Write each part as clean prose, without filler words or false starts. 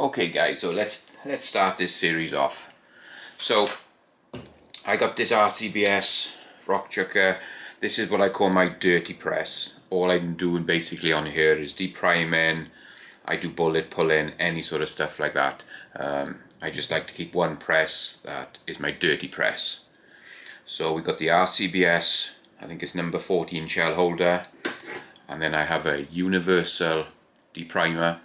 Okay guys, so let's start this series off. So I got this RCBS rock chucker. This is what I call my dirty press. All I'm doing basically on here is depriming. I do bullet pulling, any sort of stuff like that. I just like to keep one press that is my dirty press. So we got the RCBS, I think it's number 14 shell holder, and then I have a universal deprimer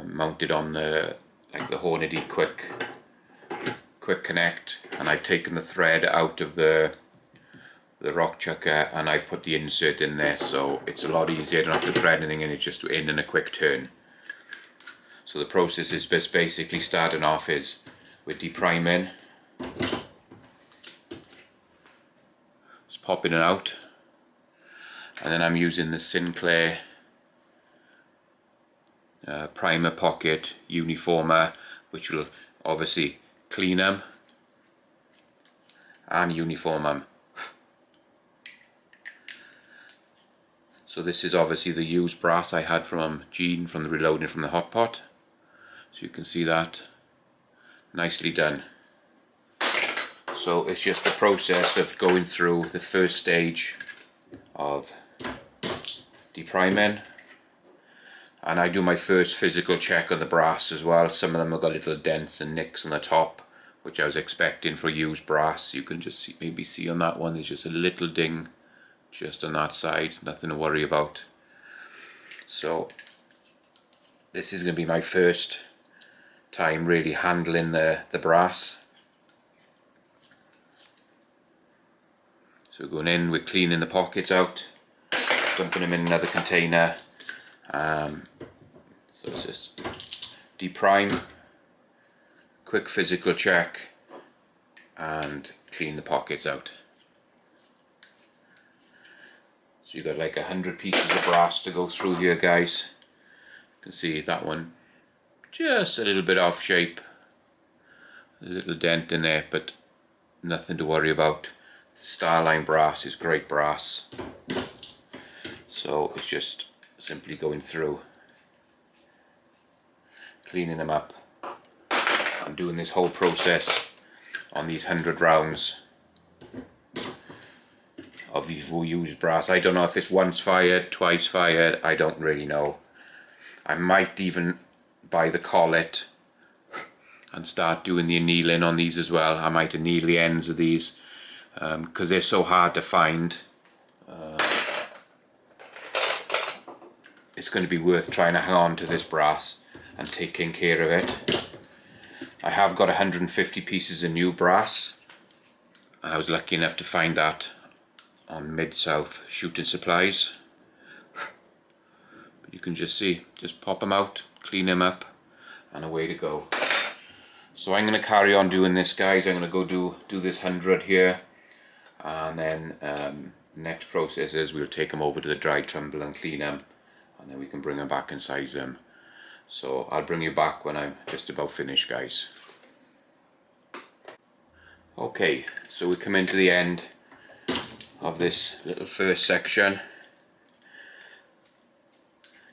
mounted on the Hornady quick connect, and I've taken the thread out of the rock chucker and I've put the insert in there, so it's a lot easier. I don't have to thread anything in, it's just in a quick turn. So the process is basically starting off is with depriming, just popping it out, and then I'm using the Sinclair primer pocket uniformer, which will obviously clean them and uniform them. So this is obviously the used brass I had from Gene from the reloading from the hot pot, so you can see that nicely done. So it's just the process of going through the first stage of depriming, and I do my first physical check on the brass as well. Some of them have got little dents and nicks on the top, which I was expecting for used brass. You can just maybe see on that one, there's just a little ding just on that side, nothing to worry about. So this is going to be my first time really handling the brass. So going in, we're cleaning the pockets out, dumping them in another container. So it's just deprime, quick physical check, and clean the pockets out. So you've got like 100 pieces of brass to go through here, guys. You can see that one just a little bit off shape, a little dent in there, but nothing to worry about. Starline brass is great brass, so it's just simply going through, cleaning them up. I'm doing this whole process on these 100 rounds of these used brass. I don't know if it's once fired, twice fired, I don't really know. I might even buy the collet and start doing the annealing on these as well. I might anneal the ends of these because they're so hard to find. It's going to be worth trying to hang on to this brass and taking care of it. I have got 150 pieces of new brass. I was lucky enough to find that on Mid-South Shooting Supplies. But you can just see, just pop them out, clean them up, and away to go. So I'm going to carry on doing this, guys. I'm going to go do this 100 here, and then next process is we'll take them over to the dry tumble and clean them, and then we can bring them back and size them. So I'll bring you back when I'm just about finished, guys. Okay, so we come into the end of this little first section.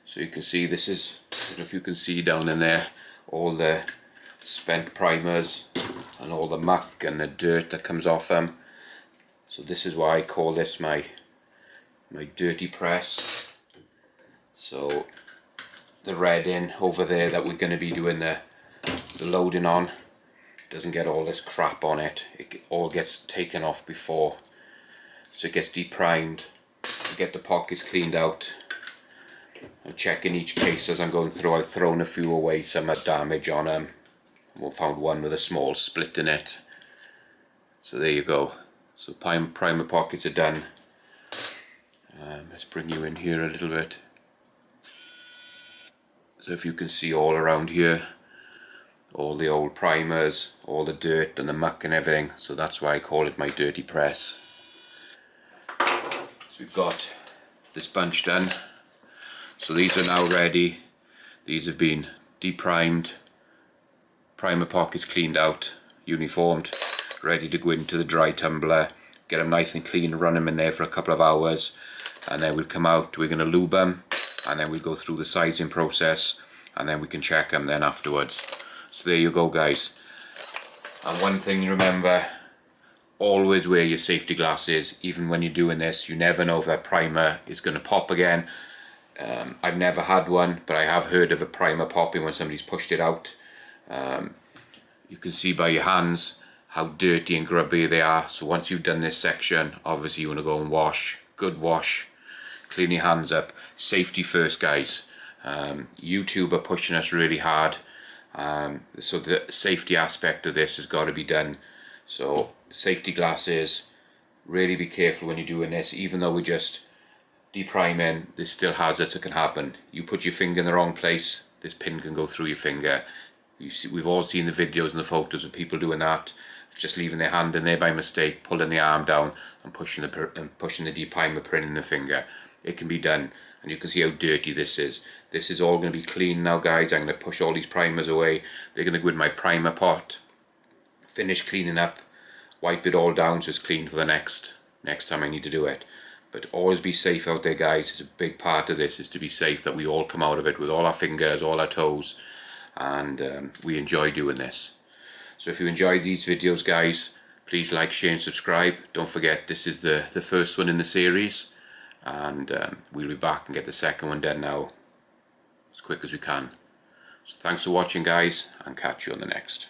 So you can see this is, I don't know if you can see down in there, all the spent primers and all the muck and the dirt that comes off them. So this is why I call this my dirty press. So the red in over there that we're going to be doing the loading on doesn't get all this crap on it. It all gets taken off before, so it gets deprimed. To get the pockets cleaned out. I'm checking each case as I'm going through. I've thrown a few away, some had damage on them. I found one with a small split in it. So there you go. So primer pockets are done. Let's bring you in here a little bit. So if you can see all around here, all the old primers, all the dirt and the muck and everything, so that's why I call it my dirty press. So we've got this bunch done. So these are now ready. These have been deprimed, primer pockets cleaned out, uniformed, ready to go into the dry tumbler, get them nice and clean, run them in there for a couple of hours, and then we'll come out, we're going to lube them, and then we'll go through the sizing process and then we can check them then afterwards. So there you go, guys. And one thing you remember, always wear your safety glasses. Even when you're doing this, you never know if that primer is going to pop again. I've never had one, but I have heard of a primer popping when somebody's pushed it out. You can see by your hands how dirty and grubby they are. So once you've done this section, obviously you want to go and wash, good wash, clean your hands up. Safety first, guys. YouTube are pushing us really hard, so the safety aspect of this has got to be done. So safety glasses, really be careful when you're doing this. Even though we're just depriming, there's still hazards that can happen. You put your finger in the wrong place, this pin can go through your finger. We've all seen the videos and the photos of people doing that, just leaving their hand in there by mistake, pulling the arm down and pushing the deprimer pin in the finger. It can be done, and you can see how dirty this is. This is all going to be clean now, guys. I'm going to push all these primers away. They're going to go in my primer pot, finish cleaning up, wipe it all down so it's clean for the next time I need to do it. But always be safe out there, guys. It's a big part of this, is to be safe, that we all come out of it with all our fingers, all our toes, and we enjoy doing this. So if you enjoyed these videos, guys, please like, share and subscribe. Don't forget, this is the first one in the series, and we'll be back and get the second one done now as quick as we can. So thanks for watching, guys, and catch you on the next.